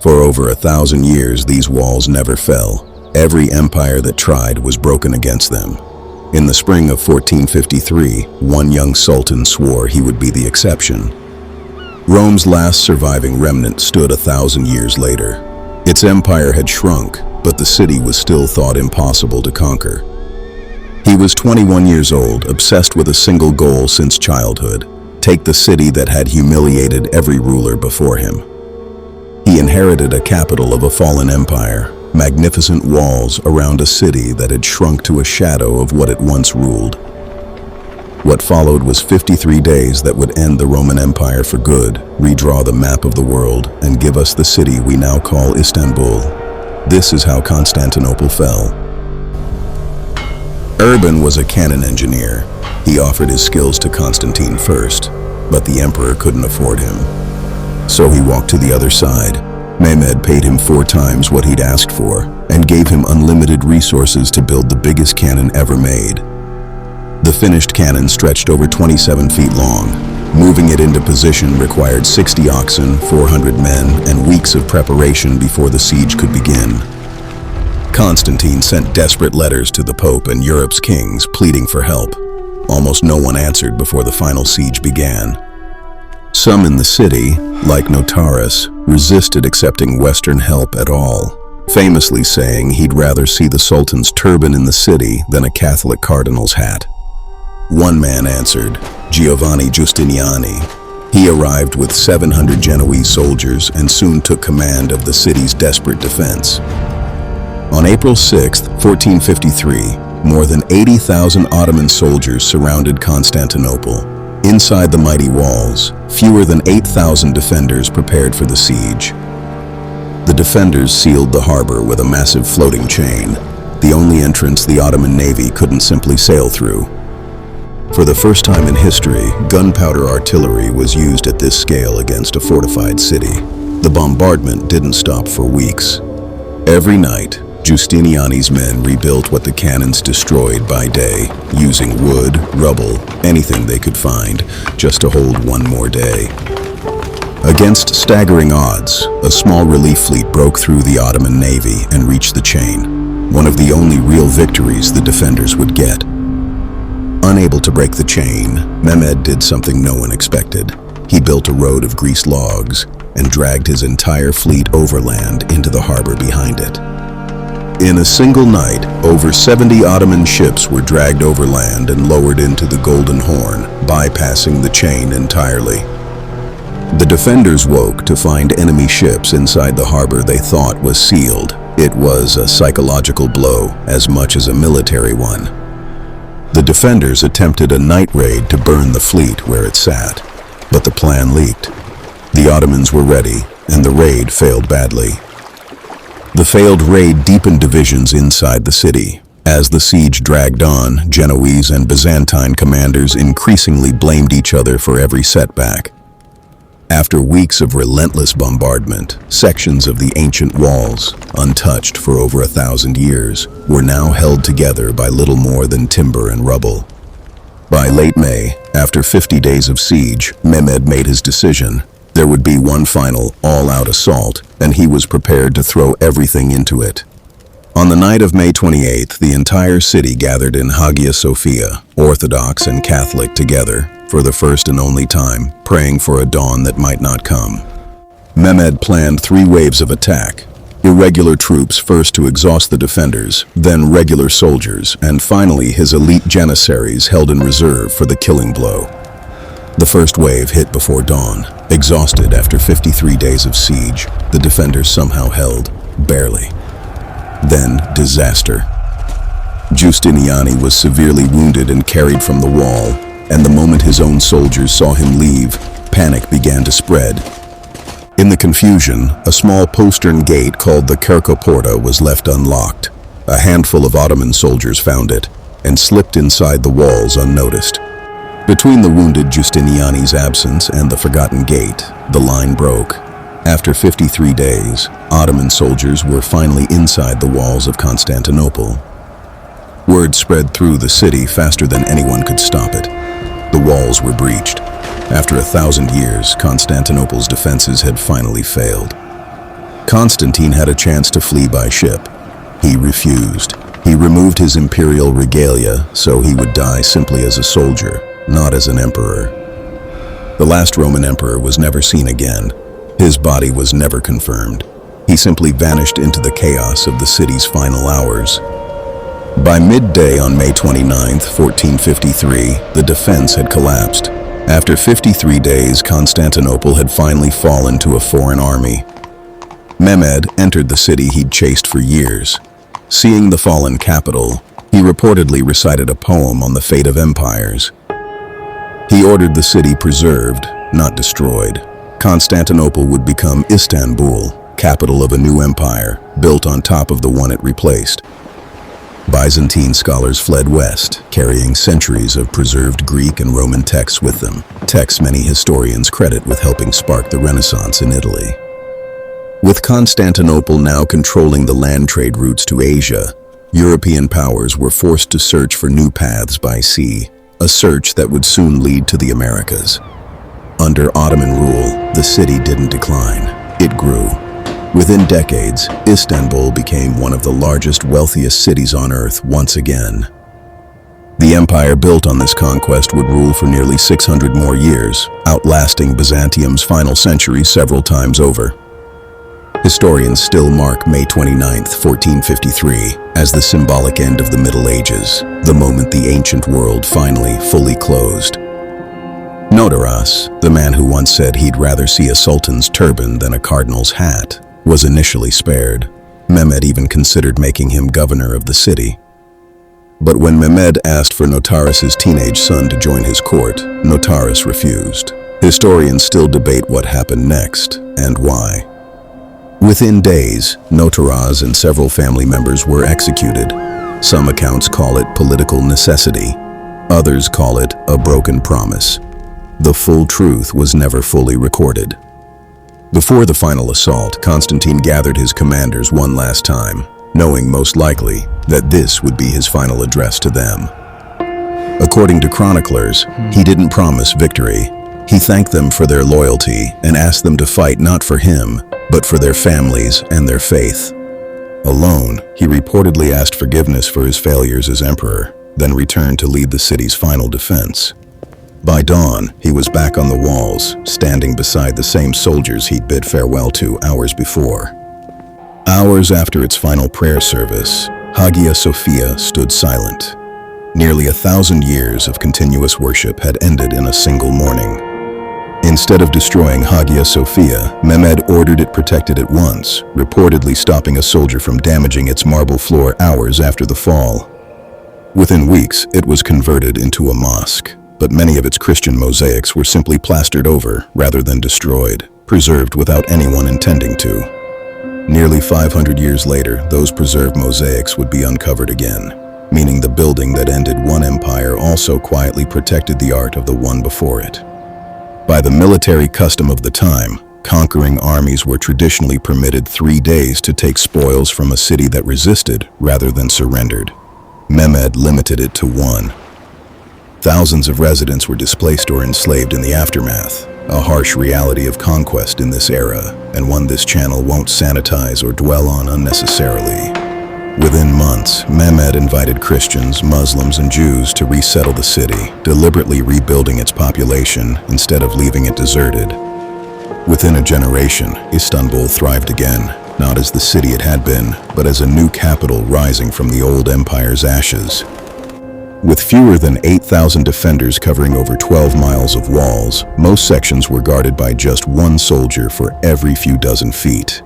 For over 1,000 years, these walls never fell. Every empire that tried was broken against them. In the spring of 1453, one young sultan swore he would be the exception. Rome's last surviving remnant stood 1,000 years later. Its empire had shrunk, but the city was still thought impossible to conquer. He was 21 years old, obsessed with a single goal since childhood: take the city that had humiliated every ruler before him. He inherited a capital of a fallen empire, magnificent walls around a city that had shrunk to a shadow of what it once ruled. What followed was 53 days that would end the Roman Empire for good, redraw the map of the world, and give us the city we now call Istanbul. This is how Constantinople fell. Urban was a cannon engineer. He offered his skills to Constantine first, but the emperor couldn't afford him. So he walked to the other side. Mehmed paid him 4 times what he'd asked for and gave him unlimited resources to build the biggest cannon ever made. The finished cannon stretched over 27 feet long. Moving it into position required 60 oxen, 400 men, and weeks of preparation before the siege could begin. Constantine sent desperate letters to the Pope and Europe's kings pleading for help. Almost no one answered before the final siege began. Some in the city, like Notaras, resisted accepting Western help at all, famously saying he'd rather see the Sultan's turban in the city than a Catholic cardinal's hat. One man answered, Giustiniani. He arrived with 700 Genoese soldiers and soon took command of the city's desperate defense. On April 6, 1453, more than 80,000 Ottoman soldiers surrounded Constantinople. Inside the mighty walls, fewer than 8,000 defenders prepared for the siege. The defenders sealed the harbor with a massive floating chain, the only entrance the Ottoman navy couldn't simply sail through. For the first time in history, gunpowder artillery was used at this scale against a fortified city. The bombardment didn't stop for weeks. Every night, Giustiniani's men rebuilt what the cannons destroyed by day, using wood, rubble, anything they could find, just to hold one more day. Against staggering odds, a small relief fleet broke through the Ottoman navy and reached the chain, one of the only real victories the defenders would get. Unable to break the chain, Mehmed did something no one expected. He built a road of greased logs and dragged his entire fleet overland into the harbor behind it. In a single night, over 70 Ottoman ships were dragged overland and lowered into the Golden Horn, bypassing the chain entirely. The defenders woke to find enemy ships inside the harbor they thought was sealed. It was a psychological blow as much as a military one. The defenders attempted a night raid to burn the fleet where it sat, but the plan leaked. The Ottomans were ready, and the raid failed badly. The failed raid deepened divisions inside the city. As the siege dragged on, Genoese and Byzantine commanders increasingly blamed each other for every setback. After weeks of relentless bombardment, sections of the ancient walls, untouched for over 1,000 years, were now held together by little more than timber and rubble. By late May, after 50 days of siege, Mehmed made his decision. There would be one final, all-out assault, and he was prepared to throw everything into it. On the night of May 28th, the entire city gathered in Hagia Sophia, Orthodox and Catholic together, for the first and only time, praying for a dawn that might not come. Mehmed planned 3 waves of attack. Irregular troops first to exhaust the defenders, then regular soldiers, and finally his elite Janissaries held in reserve for the killing blow. The first wave hit before dawn. Exhausted after 53 days of siege, the defenders somehow held, barely. Then, disaster. Giustiniani was severely wounded and carried from the wall, and the moment his own soldiers saw him leave, panic began to spread. In the confusion, a small postern gate called the Kerkoporta was left unlocked. A handful of Ottoman soldiers found it, and slipped inside the walls unnoticed. Between the wounded Giustiniani's absence and the forgotten gate, the line broke. After 53 days, Ottoman soldiers were finally inside the walls of Constantinople. Word spread through the city faster than anyone could stop it. The walls were breached. After 1,000 years, Constantinople's defenses had finally failed. Constantine had a chance to flee by ship. He refused. He removed his imperial regalia so he would die simply as a soldier, not as an emperor. The last Roman emperor was never seen again. His body was never confirmed. He simply vanished into the chaos of the city's final hours. By midday on May 29, 1453, the defense had collapsed. After 53 days, Constantinople had finally fallen to a foreign army. Mehmed entered the city he'd chased for years. Seeing the fallen capital, he reportedly recited a poem on the fate of empires. He ordered the city preserved, not destroyed. Constantinople would become Istanbul, capital of a new empire, built on top of the one it replaced. Byzantine scholars fled west, carrying centuries of preserved Greek and Roman texts with them, texts many historians credit with helping spark the Renaissance in Italy. With Constantinople now controlling the land trade routes to Asia, European powers were forced to search for new paths by sea, a search that would soon lead to the Americas. Under Ottoman rule, the city didn't decline, it grew. Within decades, Istanbul became one of the largest, wealthiest cities on earth once again. The empire built on this conquest would rule for nearly 600 more years, outlasting Byzantium's final century several times over. Historians still mark May 29, 1453, as the symbolic end of the Middle Ages, the moment the ancient world finally fully closed. Notaras, the man who once said he'd rather see a sultan's turban than a cardinal's hat, was initially spared. Mehmed even considered making him governor of the city. But when Mehmed asked for Notaras' teenage son to join his court, Notaras refused. Historians still debate what happened next and why. Within days, Notaras and several family members were executed. Some accounts call it political necessity. Others call it a broken promise. The full truth was never fully recorded. Before the final assault, Constantine gathered his commanders one last time, knowing most likely that this would be his final address to them. According to chroniclers, he didn't promise victory. He thanked them for their loyalty and asked them to fight not for him, but for their families and their faith. Alone, he reportedly asked forgiveness for his failures as emperor, then returned to lead the city's final defense. By dawn, he was back on the walls, standing beside the same soldiers he'd bid farewell to hours before. Hours after its final prayer service, Hagia Sophia stood silent. Nearly 1,000 years of continuous worship had ended in a single morning. Instead of destroying Hagia Sophia, Mehmed ordered it protected at once, reportedly stopping a soldier from damaging its marble floor hours after the fall. Within weeks, it was converted into a mosque, but many of its Christian mosaics were simply plastered over rather than destroyed, preserved without anyone intending to. Nearly 500 years later, those preserved mosaics would be uncovered again, meaning the building that ended one empire also quietly protected the art of the one before it. By the military custom of the time, conquering armies were traditionally permitted 3 days to take spoils from a city that resisted rather than surrendered. Mehmed limited it to 1. Thousands of residents were displaced or enslaved in the aftermath, a harsh reality of conquest in this era, and one this channel won't sanitize or dwell on unnecessarily. Within months, Mehmed invited Christians, Muslims, and Jews to resettle the city, deliberately rebuilding its population instead of leaving it deserted. Within a generation, Istanbul thrived again, not as the city it had been, but as a new capital rising from the old empire's ashes. With fewer than 8,000 defenders covering over 12 miles of walls, most sections were guarded by just one soldier for every few dozen feet.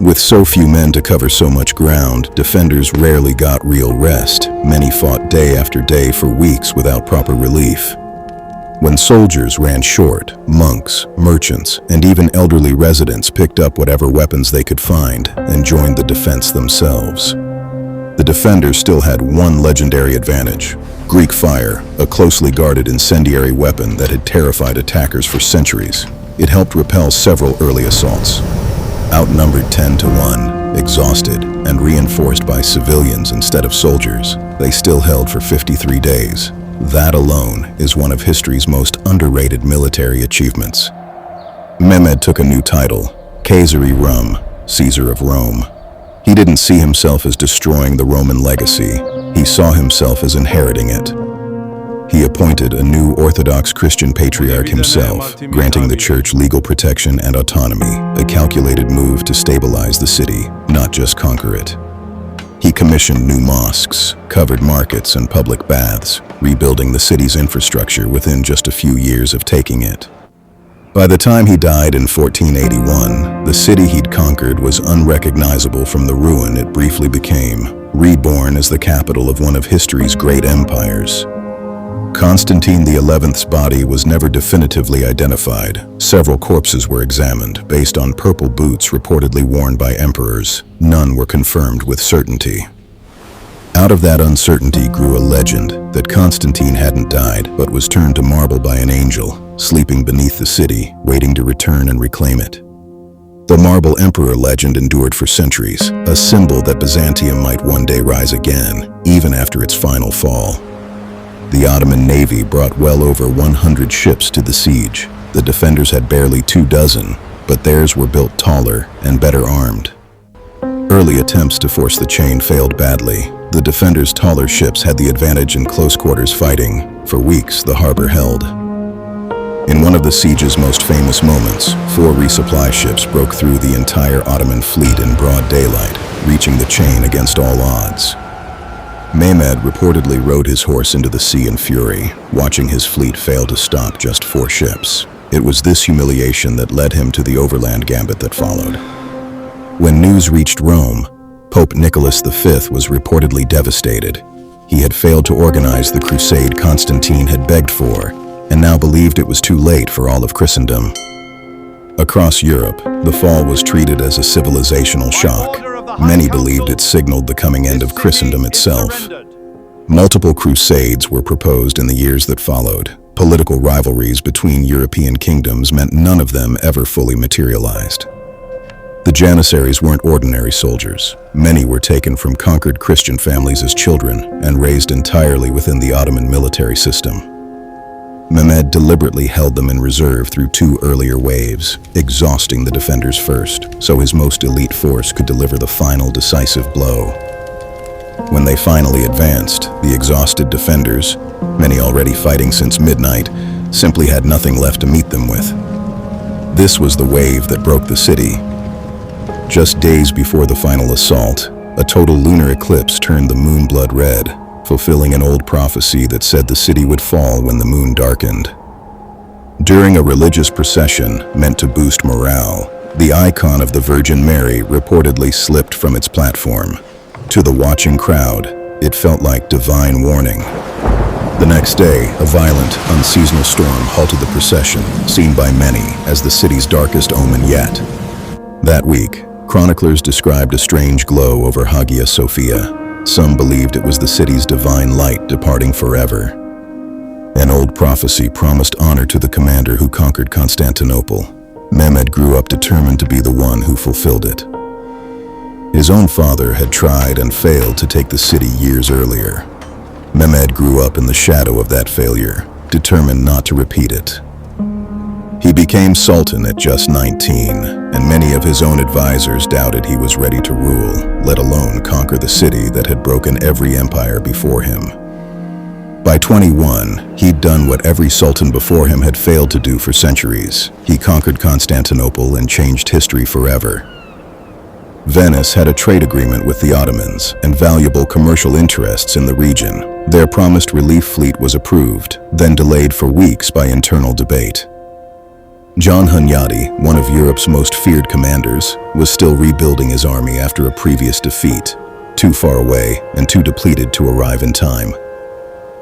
With so few men to cover so much ground, defenders rarely got real rest. Many fought day after day for weeks without proper relief. When soldiers ran short, monks, merchants, and even elderly residents picked up whatever weapons they could find and joined the defense themselves. The defenders still had one legendary advantage: Greek fire, a closely guarded incendiary weapon that had terrified attackers for centuries. It helped repel several early assaults. Outnumbered 10 to 1, exhausted, and reinforced by civilians instead of soldiers, they still held for 53 days. That alone is one of history's most underrated military achievements. Mehmed took a new title, Kayseri Rum, Caesar of Rome. He didn't see himself as destroying the Roman legacy. He saw himself as inheriting it. He appointed a new Orthodox Christian patriarch himself, granting the church legal protection and autonomy, a calculated move to stabilize the city, not just conquer it. He commissioned new mosques, covered markets and public baths, rebuilding the city's infrastructure within just a few years of taking it. By the time he died in 1481, the city he'd conquered was unrecognizable from the ruin it briefly became, reborn as the capital of one of history's great empires. Constantine XI's body was never definitively identified. Several corpses were examined, based on purple boots reportedly worn by emperors. None were confirmed with certainty. Out of that uncertainty grew a legend that Constantine hadn't died, but was turned to marble by an angel, sleeping beneath the city, waiting to return and reclaim it. The marble emperor legend endured for centuries, a symbol that Byzantium might one day rise again, even after its final fall. The Ottoman navy brought well over 100 ships to the siege. The defenders had barely 24, but theirs were built taller and better armed. Early attempts to force the chain failed badly. The defenders' taller ships had the advantage in close quarters fighting. For weeks, the harbor held. In one of the siege's most famous moments, 4 resupply ships broke through the entire Ottoman fleet in broad daylight, reaching the chain against all odds. Mehmed reportedly rode his horse into the sea in fury, watching his fleet fail to stop just 4 ships. It was this humiliation that led him to the overland gambit that followed. When news reached Rome, Pope Nicholas V was reportedly devastated. He had failed to organize the crusade Constantine had begged for, and now believed it was too late for all of Christendom. Across Europe, the fall was treated as a civilizational shock. Many believed it signaled the coming end of Christendom itself. Multiple crusades were proposed in the years that followed. Political rivalries between European kingdoms meant none of them ever fully materialized. The Janissaries weren't ordinary soldiers. Many were taken from conquered Christian families as children and raised entirely within the Ottoman military system. Mehmed deliberately held them in reserve through 2 earlier waves, exhausting the defenders first, so his most elite force could deliver the final decisive blow. When they finally advanced, the exhausted defenders, many already fighting since midnight, simply had nothing left to meet them with. This was the wave that broke the city. Just days before the final assault, a total lunar eclipse turned the moon blood red, fulfilling an old prophecy that said the city would fall when the moon darkened. During a religious procession meant to boost morale, the icon of the Virgin Mary reportedly slipped from its platform. To the watching crowd, it felt like divine warning. The next day, a violent, unseasonal storm halted the procession, seen by many as the city's darkest omen yet. That week, chroniclers described a strange glow over Hagia Sophia. Some believed it was the city's divine light departing forever. An old prophecy promised honor to the commander who conquered Constantinople. Mehmed grew up determined to be the one who fulfilled it. His own father had tried and failed to take the city years earlier. Mehmed grew up in the shadow of that failure, determined not to repeat it. He became Sultan at just 19, and many of his own advisors doubted he was ready to rule, let alone conquer the city that had broken every empire before him. By 21, he'd done what every sultan before him had failed to do for centuries. He conquered Constantinople and changed history forever. Venice had a trade agreement with the Ottomans and valuable commercial interests in the region. Their promised relief fleet was approved, then delayed for weeks by internal debate. John Hunyadi, one of Europe's most feared commanders, was still rebuilding his army after a previous defeat, too far away and too depleted to arrive in time.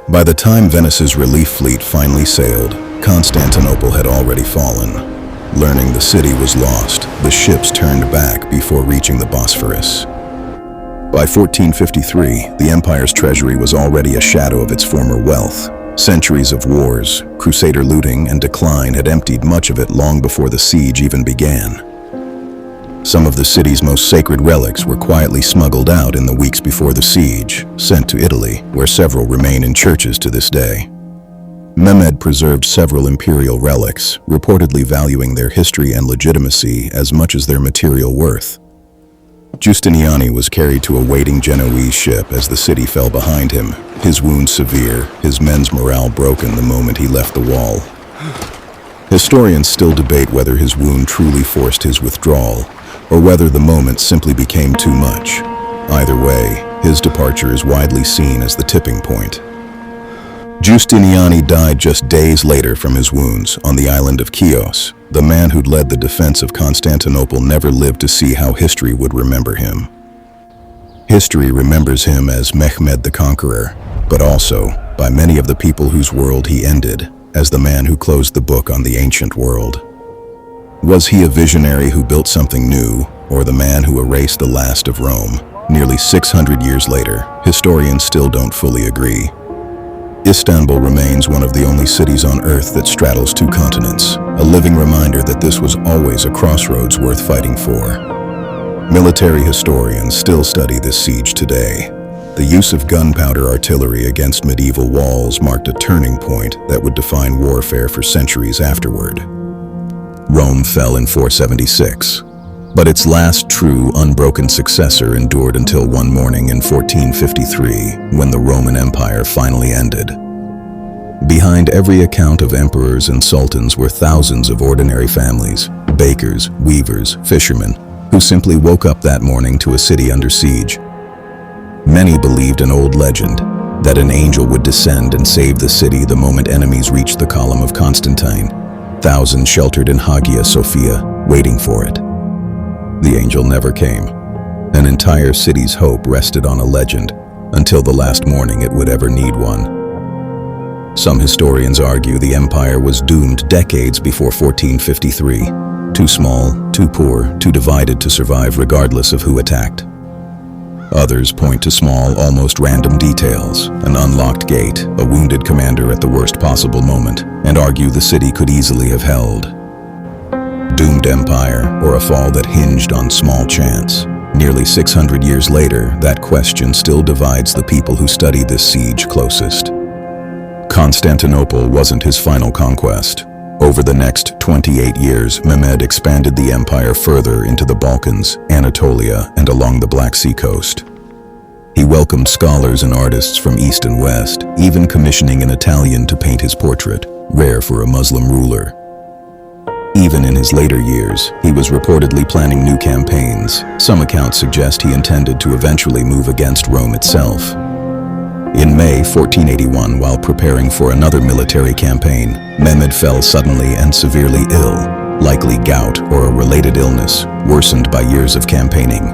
By the time Venice's relief fleet finally sailed, Constantinople had already fallen. Learning the city was lost, the ships turned back before reaching the Bosphorus. By 1453, the empire's treasury was already a shadow of its former wealth. Centuries of wars, crusader looting, and decline had emptied much of it long before the siege even began. Some of the city's most sacred relics were quietly smuggled out in the weeks before the siege, sent to Italy, where several remain in churches to this day. Mehmed preserved several imperial relics, reportedly valuing their history and legitimacy as much as their material worth. Giustiniani was carried to a waiting Genoese ship as the city fell behind him, his wounds severe, his men's morale broken the moment he left the wall. Historians still debate whether his wound truly forced his withdrawal, or whether the moment simply became too much. Either way, his departure is widely seen as the tipping point. Giustiniani died just days later from his wounds on the island of Chios. The man who'd led the defense of Constantinople never lived to see how history would remember him. History remembers him as Mehmed the Conqueror, but also, by many of the people whose world he ended, as the man who closed the book on the ancient world. Was he a visionary who built something new, or the man who erased the last of Rome? Nearly 600 years later, historians still don't fully agree. Istanbul remains one of the only cities on Earth that straddles two continents, a living reminder that this was always a crossroads worth fighting for. Military historians still study this siege today. The use of gunpowder artillery against medieval walls marked a turning point that would define warfare for centuries afterward. Rome fell in 476, but its last true, unbroken successor endured until one morning in 1453, when the Roman Empire finally ended. Behind every account of emperors and sultans were thousands of ordinary families, bakers, weavers, fishermen, who simply woke up that morning to a city under siege. Many believed an old legend, that an angel would descend and save the city the moment enemies reached the column of Constantine. Thousands sheltered in Hagia, Sophia, waiting for it. The angel never came. An entire city's hope rested on a legend, until the last morning it would ever need one. Some historians argue the empire was doomed decades before 1453. Too small, too poor, too divided to survive regardless of who attacked. Others point to small, almost random details, an unlocked gate, a wounded commander at the worst possible moment, and argue the city could easily have held. Doomed empire, or a fall that hinged on small chance. Nearly 600 years later, that question still divides the people who study this siege closest. Constantinople wasn't his final conquest. Over the next 28 years, Mehmed expanded the empire further into the Balkans, Anatolia, and along the Black Sea coast. He welcomed scholars and artists from east and west, even commissioning an Italian to paint his portrait, rare for a Muslim ruler. Even in his later years, he was reportedly planning new campaigns. Some accounts suggest he intended to eventually move against Rome itself. In May 1481, while preparing for another military campaign, Mehmed fell suddenly and severely ill, likely gout or a related illness, worsened by years of campaigning.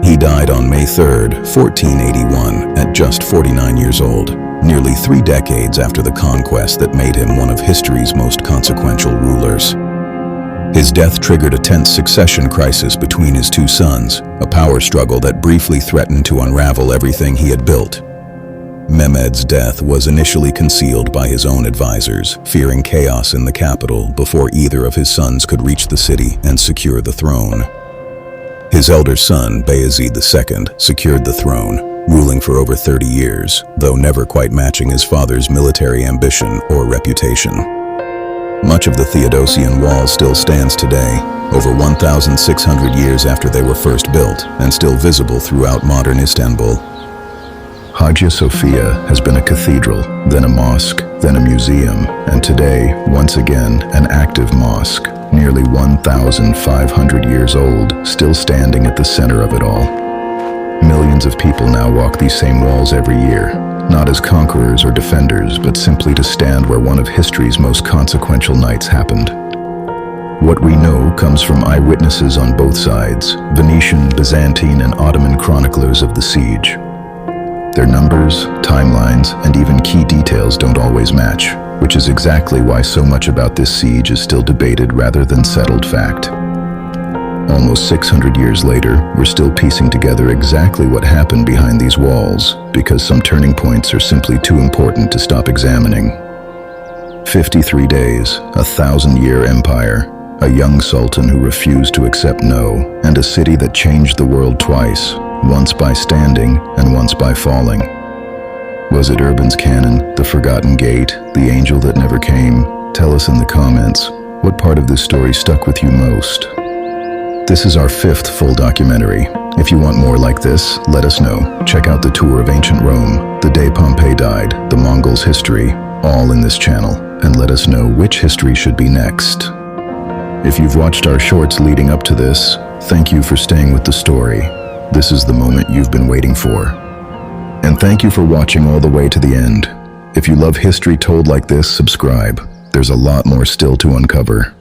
He died on May 3, 1481, at just 49 years old, nearly 3 decades after the conquest that made him one of history's most consequential rulers. His death triggered a tense succession crisis between his two sons, a power struggle that briefly threatened to unravel everything he had built. Mehmed's death was initially concealed by his own advisors, fearing chaos in the capital before either of his sons could reach the city and secure the throne. His elder son, Bayezid II, secured the throne, ruling for over 30 years, though never quite matching his father's military ambition or reputation. Much of the Theodosian Wall still stands today, over 1,600 years after they were first built, and still visible throughout modern Istanbul. Hagia Sophia has been a cathedral, then a mosque, then a museum, and today, once again, an active mosque, nearly 1,500 years old, still standing at the center of it all. Millions of people now walk these same walls every year, not as conquerors or defenders, but simply to stand where one of history's most consequential nights happened. What we know comes from eyewitnesses on both sides, Venetian, Byzantine, and Ottoman chroniclers of the siege. Their numbers, timelines, and even key details don't always match, which is exactly why so much about this siege is still debated rather than settled fact. Almost 600 years later, we're still piecing together exactly what happened behind these walls, because some turning points are simply too important to stop examining. 53 days, a 1,000-year empire, a young sultan who refused to accept no, and a city that changed the world twice, once by standing and once by falling. Was it Urban's canon, the forgotten gate, the angel that never came? Tell us in the comments, what part of this story stuck with you most? This is our 5th full documentary. If you want more like this, let us know. Check out the tour of ancient Rome, the day Pompey died, the Mongols' history, all in this channel, and let us know which history should be next. If you've watched our shorts leading up to this, thank you for staying with the story. This is the moment you've been waiting for. And thank you for watching all the way to the end. If you love history told like this, subscribe. There's a lot more still to uncover.